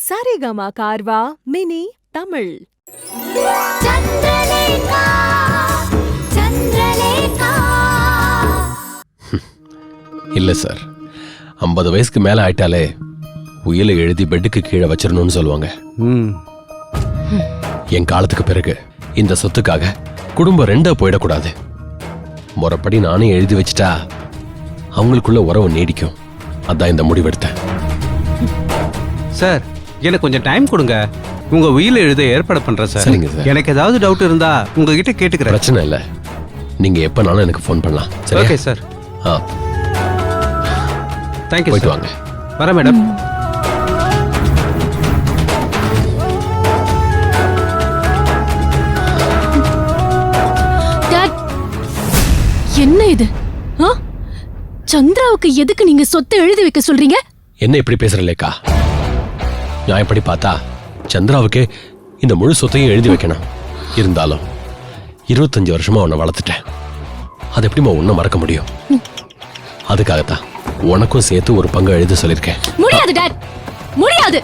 Saregama Carvaan mini Tamil. இல்ல sir, 50 வயசுக்கு மேல ஆயிட்டாலே உயிலை எழுதி பெட்டுக்கு கீழே வச்சிடணும்னு சொல்லுவாங்க. என் காலத்துக்கு பிறகு இந்த சொத்துக்காக குடும்பம் ரெண்டா போயிடக்கூடாது. முறைப்படி நானே எழுதி வச்சிட்டா அவங்களுக்குள்ள உறவு நீடிக்கும். அதான் இந்த முடிவெடுத்தேன். சார், எனக்கு கொஞ்சம் டைம் கொடுங்க. உங்க உயிரை எழுத ஏற்பாடு பண்றேன் சார். சரிங்க சார். எனக்கு ஏதாவது டவுட் இருந்தா உங்ககிட்ட கேட்டுக்கிறேன். பிரச்சனை இல்லை, நீங்க எப்பனாலும் எனக்கு ஃபோன் பண்ணலாம். சரி, ஓகே சார். தேங்க்யூ. போயிட்டு வாங்க. வரேன் மேடம். என்ன இது? சந்திராவுக்கு எதுக்கு நீங்க சொத்தை எழுதி வைக்க சொல்றீங்க? என்ன இப்படி பேசுற லேக்கா? நான் எப்படி பார்த்தா சந்திராவுக்கே இந்த முழு சொத்தையும் எழுதி வைக்கணும். இருந்தாலும் 25 வருஷமா உன்னை வளர்த்துட்டேன். அது எப்படிமா உன்னை மறக்க முடியும்? அதுக்காகத்தான் உனக்கும் சேர்த்து ஒரு பங்கு எழுத சொல்லிருக்கேன். முடியாது டாட், முடியாது.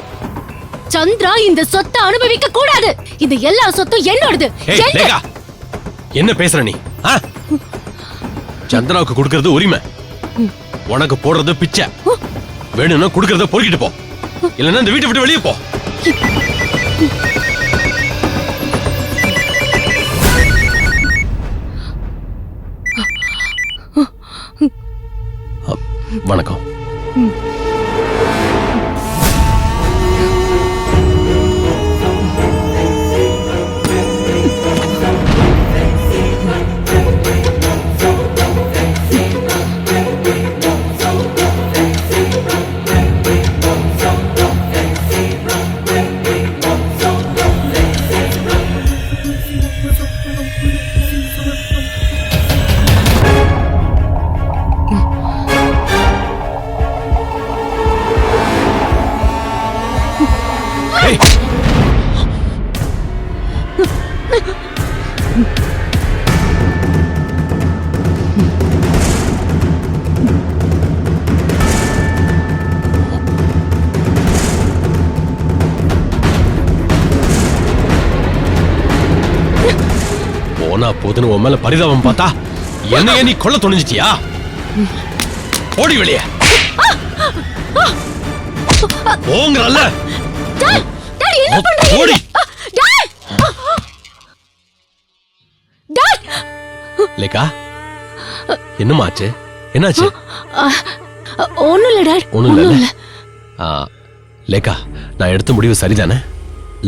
சந்திரா இந்த சொத்தை அனுபவிக்க கூடாது. இந்த எல்லா சொத்தும் என்னோடது. என்ன பேசுற நீ? சந்திராவுக்கு கொடுக்கறது உரிமை, உனக்கு போடுறது பிச்சை. வேணும்னா கொடுக்கறத பொறுக்கிட்டு போ, இல்லைன்னா இந்த வீட்டை விட்டு வெளியே போ. வணக்கம். போனா போதுன்னு உன் மேல பரிதாபம் பார்த்தா என்னைய நீ கொல்ல துணிஞ்சிட்டியா? ஓடி வெளியே போங்கறல்ல. ஓடி. லேக்கா, என்னமாச்சு? என்னாச்சு? ஒண்ணும் இல்ல டாட், ஒண்ணும் இல்ல. லேக்கா, நான் எடுத்த முடிவு சரிதானே?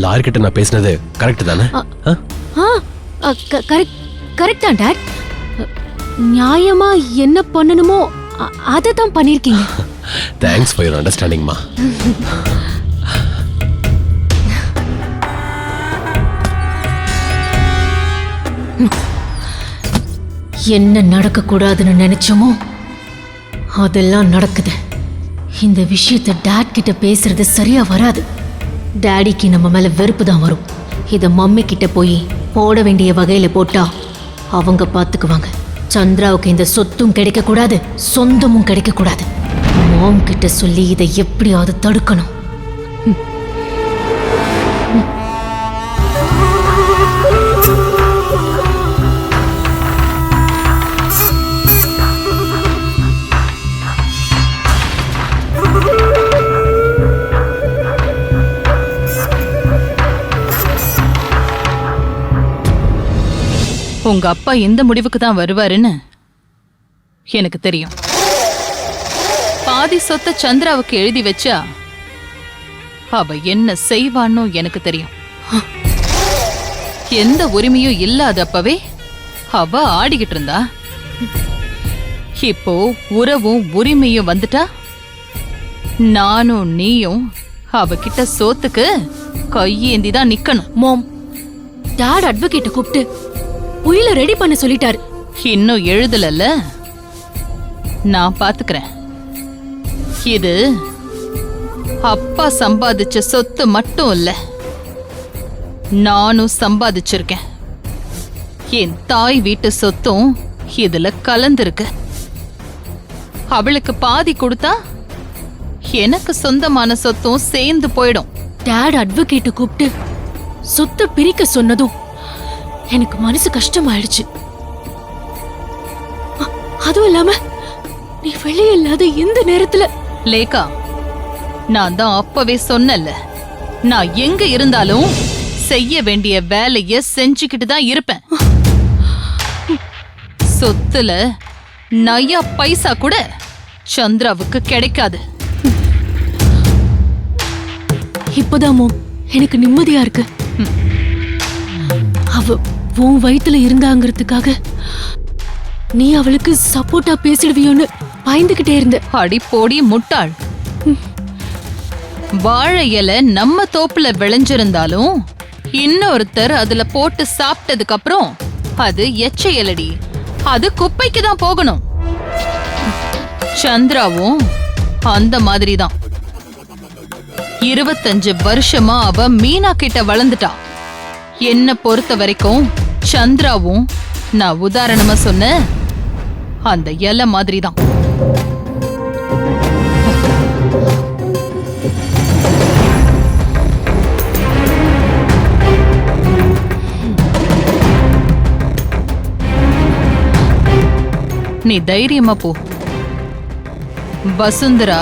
லாயர் கிட்ட நான் பேசினது கரெக்ட் தானே? கரெக்ட் தான் டாட். நியாயமா என்ன பண்ணணுமோ அதை தான் பண்ணிருக்கீங்க. தேங்க்ஸ் ஃபார் யுவர் அண்டர்ஸ்டாண்டிங் மா. என்ன நடக்க கூடாதுன்னு நினைச்சோமோ அதெல்லாம் நடக்குது. இந்த விஷயத்தை டாட் கிட்ட பேசுறது சரியா வராது. டாடிக்கு நம்ம மேல வெறுப்பு தான் வரும். இத மம்மி கிட்ட போய் போட வேண்டிய வகையில போட்டா அவங்க பாத்துக்குவாங்க. சந்திராவுக்கு இந்த சொத்தும் கிடைக்க கூடாது, சொந்தமும் கிடைக்க கூடாது. மாம் கிட்ட சொல்லி இதை எப்படியாவது தடுக்கணும். உங்க அப்பா எந்த முடிவுக்கு தான் வருவாருன்னு எனக்கு தெரியும். பாதி சொத்தை சந்திராவுக்கு எழுதி வச்சா அவ என்ன செய்வான்னு எனக்கு தெரியும். எந்த உரிமையும் இல்லாதப்பவே அவ ஆடிக்கிட்டு இருந்தா. இப்போ உறவும் உரிமையும் வந்துட்டா நானும் நீயும் அவகிட்ட சோத்துக்கு கையேந்தி தான் நிக்கணும். மாம், டாட் அட்வொகேட்டை கூப்பிட்டு உயில ரெடி பண்ண சொல்லிட்டாரு. இன்னும் எழுதலல்ல, நான் பாத்துக்கிறேன். இது அப்பா சம்பாதிச்ச சொத்து மட்டும் இல்ல, நானும் சம்பாதிச்சிருக்கேன். என் தாய் வீட்டு சொத்தும் இதுல கலந்திருக்கு. அவளுக்கு பாதி கொடுத்தா எனக்கு சொந்தமான சொத்தும் சேர்ந்து போயிடும். டாட் அட்வொகேட்டை கூப்பிட்டு சொத்தை பிரிக்க சொன்னதும் எனக்கு மனசு கஷ்டமாயிடுச்சு. அதுவும் இல்லாம நீ வெளியே இல்லாத இந்த நேரத்துல. லேகா, நான் தான் அப்பவே சொன்னல, நான் எங்க இருந்தாலும் செய்ய வேண்டிய வேலைய செஞ்சுக்கிட்டு தான் இருப்பேன். சொத்துல நயா பைசா கூட சந்திராவுக்கு கிடைக்காது. இப்பதான் மோம் எனக்கு நிம்மதியா இருக்கு. அவ உன் வயித்துல இருந்தாங்கிறதுக்காக நீ அவளுக்கு சப்போர்ட்டா பேசிடுவியோன்னு பயந்துகிட்டே இருந்த. அடி போடி முட்டாள். வாழை இலை நம்ம தோப்புல விளைஞ்சிருந்தாலும் இன்னொருத்தர் அதுல போட்டு சாப்பிட்டதுக்கு அப்புறம் அது எச்ச இலடி, அது குப்பைக்கு தான் போகணும். சந்திராவும் அந்த மாதிரி தான். 25 வருஷமா அவ மீனா கிட்ட வளர்ந்துட்டா. என்ன பொறுத்த வரைக்கும் சந்திராவும் நான் உதாரணமா சொன்ன அந்த இலை மாதிரி தான். நீ தைரியமா போ. வசுந்தரா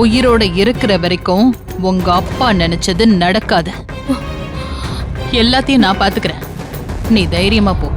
உயிரோட இருக்கிற வரைக்கும் உங்க அப்பா நினைச்சது நடக்காது. எல்லாத்தையும் நான் பாத்துக்கிறேன். நீ தைரியமா போ.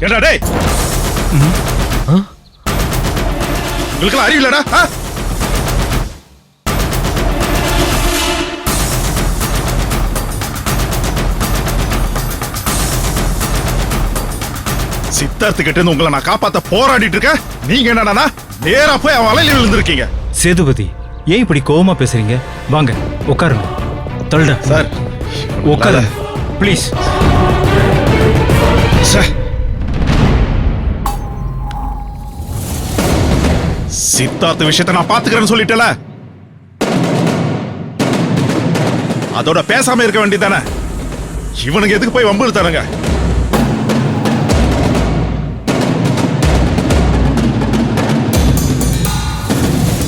ஏடா டேய், உங்களுக்கு அறிவில்லடா? சித்தார்த்து கிட்ட இருந்து உங்களை நான் காப்பாத்த போராடிட்டு இருக்கேன். நீங்க என்னடா நேரா போய் அவன் வலையில விழுந்திருக்கீங்க. சேதுபதி, ஏன் இப்படி கோவமா பேசுறீங்க? வாங்க உட்காருங்க. தள்ளுடா சார், உட்காருங்க ப்ளீஸ். சித்தார்த்த விஷயத்தை நான் பாத்துக்கிறேன்னு சொல்லிட்டல. அதோட பேசாம இருக்க வேண்டியதானே. இவனுக்கு எதுக்கு போய் வம்பு இழுத்தானுங்க?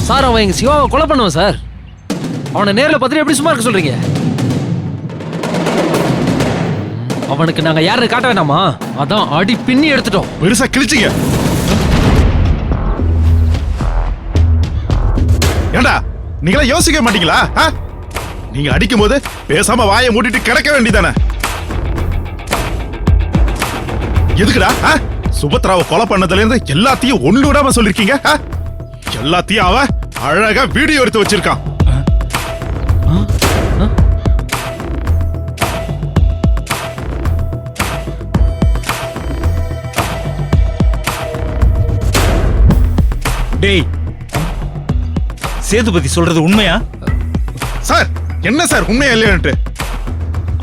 சார் அவன் எங்க சிவாவை கொலை பண்ணுவான் சார். அவனை நேரில் பார்த்துட்டு எப்படி சும்மா இருக்க சொல்றீங்க? அவனுக்கு நாங்க யாருன்னு காட்ட வேணாமா? அதான் அடி பின்னி எடுத்துட்டோம். பெருசா கிழிச்சிங்க. ஏண்டா நீங்களா யோசிக்க மாட்டீங்களா? நீங்க அடிக்கும் போது பேசாம வாயை மூடிட்டு கிடக்க வேண்டியதானே. எதுக்குடா சுபத்ராவை கொலை பண்ணதுல இருந்து எல்லாத்தையும் ஒண்ணு விடாம சொல்லிருக்கீங்க? எல்லாத்தையும் அவ அழகா வீடியோ எடுத்து வச்சிருக்கான். டேய், சேதுபதி சொல்றது உண்மையா? சார் என்ன சார் உண்மையா இல்லையான்ட்டு?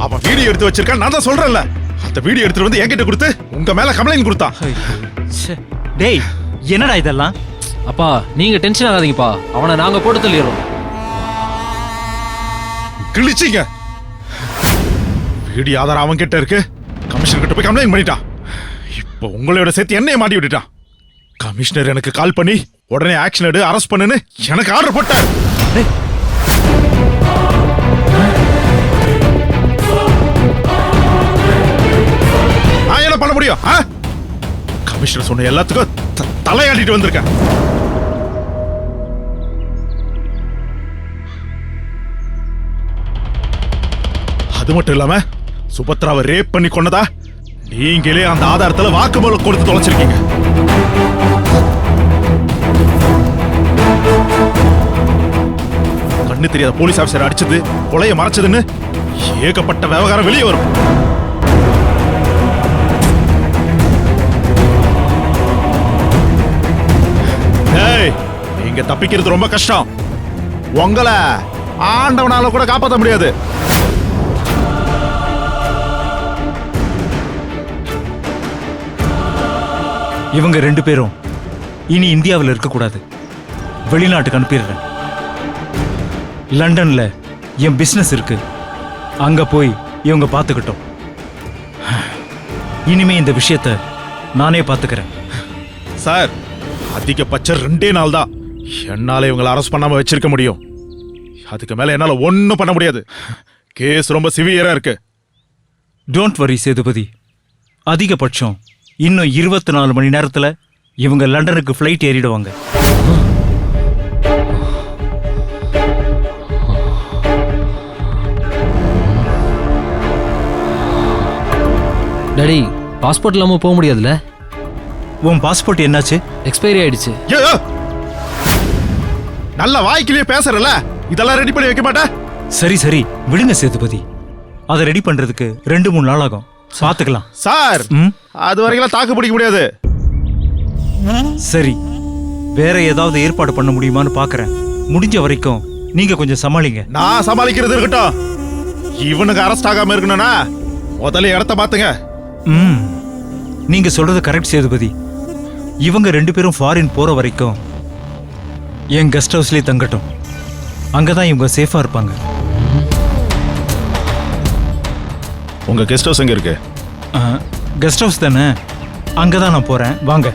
அவன் வீடியோ எடுத்து வச்சிருக்கான். நான் தான் சொல்றேன்ல, அந்த வீடியோ எடுத்துட்டு வந்து என்கிட்ட கொடுத்து உங்க மேல கம்ப்ளைண்ட் கொடுத்தான். டேய், என்னடா இதெல்லாம்? அப்பா நீங்க டென்ஷன் ஆகாதீங்கப்பா. அவனை நாங்க போட்டு தள்ளிடுறோம். கிழிச்சிங்க. வீடியோ ஆதாரம் அவன் கிட்ட இருக்கு. கமிஷனர் கிட்ட போய் கம்ப்ளைண்ட் பண்ணிட்டான். இப்போ உங்களோட சேர்த்து என்னைய மாட்டி விட்டுட்டான். கமிஷனர் எனக்கு கால் பண்ணி உடனே ஆக்ஷன் எடு, அரெஸ்ட் பண்ணுன்னு எனக்கு ஆர்டர் போட்டார். நான் என்ன பண்ண முடியும்? கமிஷனர் சொன்ன எல்லாத்துக்கும் தலையாடிட்டு வந்திருக்கேன். அது மட்டும் இல்லாம சுபத்ராவை ரேப் பண்ணி கொன்னதா நீங்களே அந்த ஆதாரத்துல வாக்குமூலம் கொடுத்து தொலைச்சிருக்கீங்க. கண்ணு தெரியாத போலீஸ் ஆபீசர் அடிச்சது, கொலையை மறைச்சதுன்னு ஏகப்பட்ட விவகாரம் வெளியே வரும். நீங்க தப்பிக்கிறது ரொம்ப கஷ்டம். உங்களை ஆண்டவனால கூட காப்பாற்ற முடியாது. இவங்க 2 பேரும் இனி இந்தியாவில் இருக்கக்கூடாது. வெளிநாட்டுக்கு அனுப்பிடுறேன். லண்டன்ல என் பிசினஸ் இருக்கு. அங்க போய் இவங்க பார்த்துக்கிட்டோம். இனிமே இந்த விஷயத்தை நானே பார்த்துக்கிறேன். சார் அதிகபட்சம் 2 நாள் தான் என்னால இவங்களை அரெஸ்ட் பண்ணாம வச்சிருக்க முடியும். அதுக்கு மேல என்னால ஒன்னும் பண்ண முடியாது. கேஸ் ரொம்ப சிவியரா இருக்கு. Don't worry Sethupathi. அதிகபட்சம் இன்னும் 24 மணி நேரத்துல இவங்க லண்டனுக்கு ஃப்ளைட் ஏறிடுவாங்க. டாடி பாஸ்போர்ட் இல்லாம போக முடியாதுல்ல? உன் பாஸ்போர்ட் என்னாச்சு? எக்ஸ்பைரி ஆயிடுச்சு. நல்ல வாய்க்கிலேயே பேசுறல, இதெல்லாம் ரெடி பண்ணி வைக்க மாட்டேன். சரி சரி விடுங்க சேதுபதி. அதை ரெடி பண்றதுக்கு 2-3 நாள் ஆகும். பாத்துக்கலாம். சார் அது வரைக்கும் தாக்கு பிடிக்க முடியாது. சரி, வேற ஏதாவது ஏற்பாடு பண்ண முடியுமான்னு பாக்குறேன். முடிஞ்ச வரைக்கும் நீங்க கொஞ்சம் சமாளிங்க. நான் சமாளிக்கிறது இருக்கட்டும். இவனுக்கு அரெஸ்ட் ஆகாம இருக்கணும்னா முதல்ல இடத்த பாத்துங்க. நீங்க சொல்றது கரெக்ட் சேதுபதி. இவங்க 2 பேரும் ஃபாரின் போற வரைக்கும் என் கெஸ்ட் ஹவுஸ்லயே தங்கட்டும். அங்கதான் இவங்க சேஃபா இருப்பாங்க. உங்க கெஸ்ட் ஹவுஸ் எங்க இருக்கு? கெஸ்ட் ஹவுஸ் தானே, அங்கதான் நான் போறேன். வாங்க.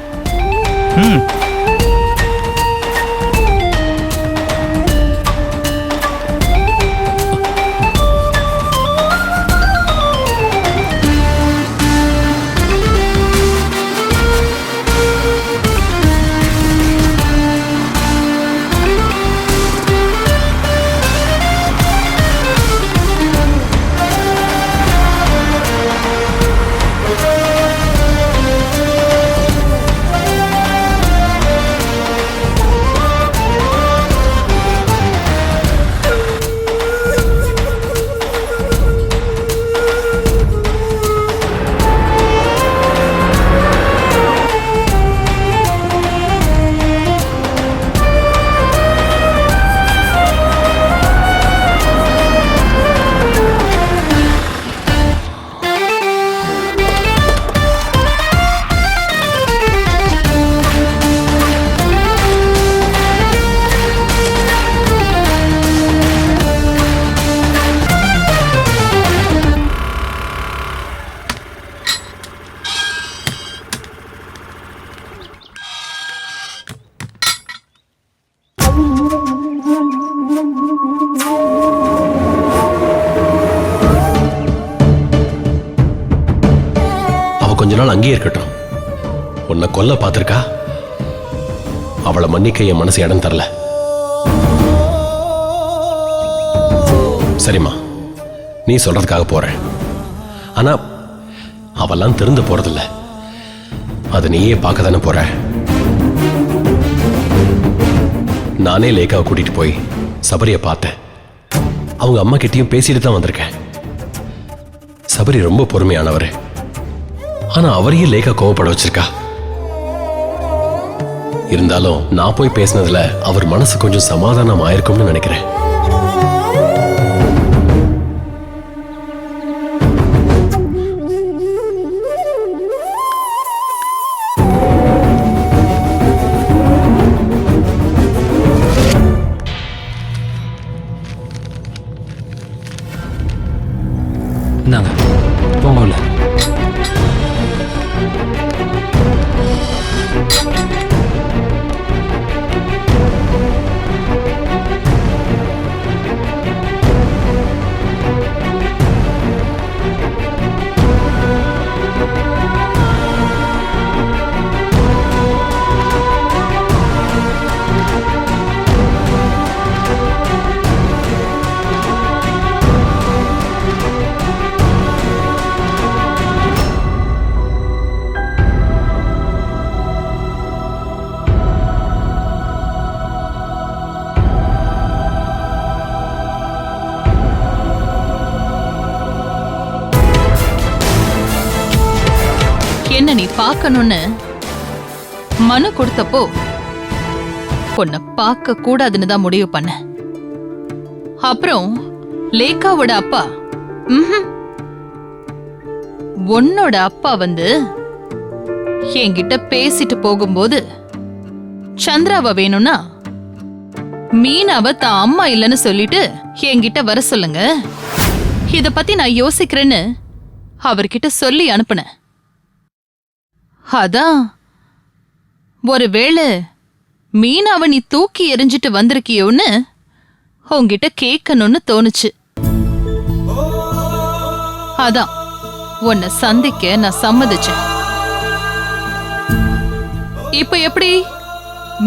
நாள் அங்கேயே இருக்கட்டும். உன்னை கொல்ல பார்த்திருக்கா, அவளை மன்னிக்க என் மனசு இடம் தரல. சரிம்மா, நீ சொல்றதுக்காக போறேன். ஆனா அவெல்லாம் திருந்து போறதில்ல. அதை நீயே பார்க்க தானே போற. நானே லேக்காவை கூட்டிட்டு போய் சபரியை பார்த்தேன். அவங்க அம்மா கிட்டயும் பேசிட்டு தான் வந்திருக்கேன். சபரி ரொம்ப பொறுமையானவர். ஆனா அவரையும் லேக்கா கோவப்பட வச்சிருக்கா. இருந்தாலும் நான் போய் பேசினதுல அவர் மனசு கொஞ்சம் சமாதானம் ஆயிருக்கும்னு நினைக்கிறேன். இந்தாங்க போங்கல்ல. என்ன நீ பார்க்கணும்னு மனு கொடுத்தப்போ உன்னை பார்க்க கூடாதுன்னு தான் முடிவு பண்ண. அப்புறம் லேக்காவோட அப்பா உன்னோட அப்பா வந்து என்கிட்ட பேசிட்டு போகும்போது சந்திராவை வேணும்னா மீனாவை தான் அம்மா இல்லைன்னு சொல்லிட்டு என்கிட்ட வர சொல்லுங்க, இத பத்தி நான் யோசிக்கிறேன்னு அவர்கிட்ட சொல்லி அனுப்புனேன். அதான் ஒருவேளை மீனாவை நீ தூக்கி எறிஞ்சிட்டு வந்திருக்கியோன்னு உன்கிட்ட கேட்கணும்னு தோணுச்சு. அதான் உன்னை சந்திக்க நான் சம்மதிச்சேன். இப்ப எப்படி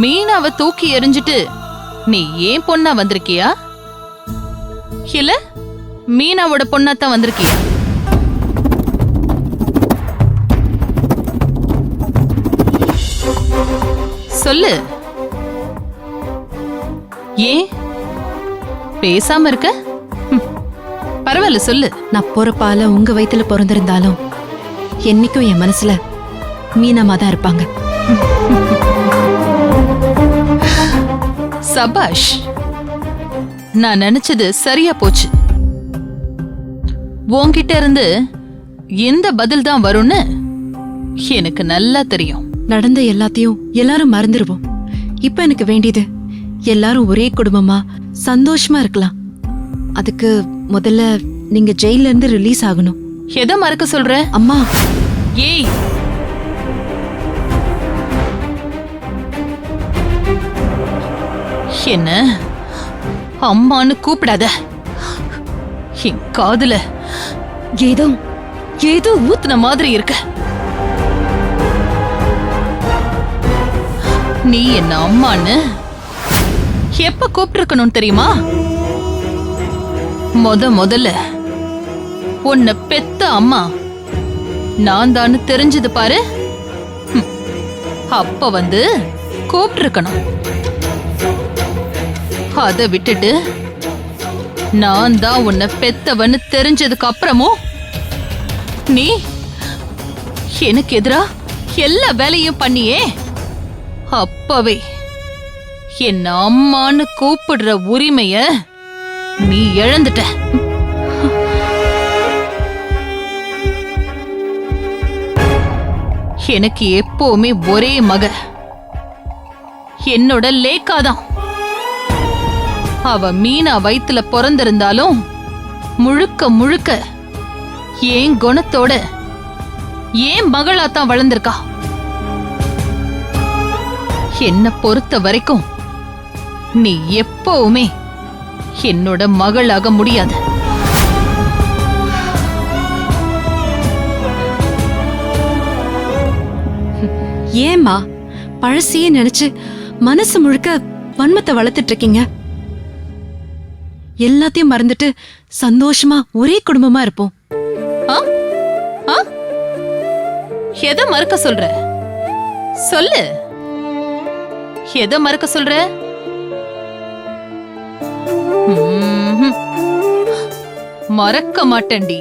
மீனாவை தூக்கி எறிஞ்சிட்டு நீ ஏன் பொண்ணா வந்திருக்கியா, இல்ல மீனாவோட பொண்ணாத்தான் வந்திருக்கியா? சொல்லு. ஏன் பேசாம இருக்க? பரவாயில்ல சொல்லு. நான் பொறப்பால உங்க வயித்துல பிறந்திருந்தாலும் என்னைக்கும் என் மனசுல மீனம்மா தான் இருப்பாங்க. சபாஷ், நான் நினைச்சது சரியா போச்சு. உன்கிட்ட இருந்து எந்த பதில் தான் வரும்னு எனக்கு நல்லா தெரியும். நடந்த எல்லாத்தையும் எல்லாரும் மறந்துடுவோம். இப்ப எனக்கு வேண்டியது எல்லாரும் ஒரே குடும்பமா சந்தோஷமா இருக்கலாம். அதுக்கு முதல்ல நீங்க ஜெயில இருந்து ரிலீஸ் ஆகணும். எதை மறக்க சொல்ற? அம்மா. ஏய், என்ன அம்மான்னு கூப்பிடாத. என் காதுல ஏதோ ஏதோ ஊத்துன மாதிரி இருக்க. நீ என்ன அம்மான்னு எப்ப கூப்பிட்டுருக்கணும் தெரியுமா? முதல்ல உன்னை பெத்த அம்மா நான் தான் தெரிஞ்சது பாரு. அப்ப வந்து கூப்பிட்டுருக்கணும். அதை விட்டுட்டு நான் தான் உன்னை பெத்தவன்னு தெரிஞ்சதுக்கு அப்புறமும் நீ எனக்கு எதிரா எல்லா வேலையும் பண்ணியே. அப்பவே என் அம்மான்னு கூப்பிடுற உரிமைய நீ இழந்துட்ட. எனக்கு எப்பவுமே ஒரே மக, என்னோட லேக்காதான். அவ மீனா வயித்துல பிறந்திருந்தாலும் முழுக்க முழுக்க ஏன் குணத்தோட ஏன் மகளாத்தான் வளர்ந்திருக்கா. என்ன பொறுத்த வரைக்கும் நீ எப்பவுமே என்னோட மகளாக முடியாது. ஏம்மா பழசையே நினைச்சு மனசு முழுக்க வன்மத்தை வளர்த்துட்டு இருக்கீங்க? எல்லாத்தையும் மறந்துட்டு சந்தோஷமா ஒரே குடும்பமா இருப்போம். ஆ? ஆ? எதை மறுக்க சொல்ற? சொல்லு. எதை மறுக்க சொல்ற? ம்ஹும். மறக்க மாட்டேன்டி.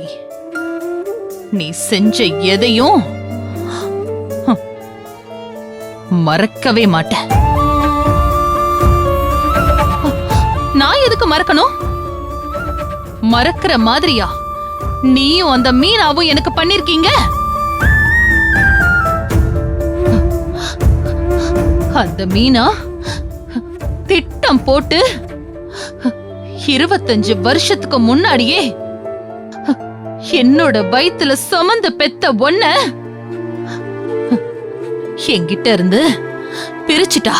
நீ செஞ்ச எதையும் மறக்கவே மாட்டேன். நான் எதுக்கு மறக்கணும்? மறக்கிற மாதிரியா நீயும் அந்த மீனாவும் எனக்கு பண்ணிருக்கீங்க? அந்த மீனா திட்டம் போட்டு 25 வருஷத்துக்கு முன்னாடியே என்னோட வயித்துல சுமந்து பெத்த ஒன்ன என்கிட்ட இருந்து பிரிச்சுட்டா.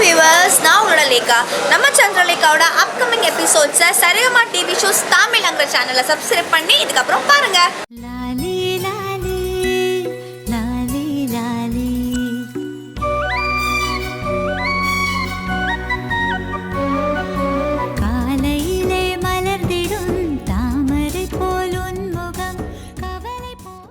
வியூவர்ஸ், நான் உங்களோட லேகா. நம்ம சந்திரலேகாவோட அப்கமிங் எபிசோட்ஸை சரிகமா டிவி ஷோஸ் தமிழ்ங்கிற சேனலை சப்ஸ்கிரைப் பண்ணி இதுக்கப்புறம் பாருங்க.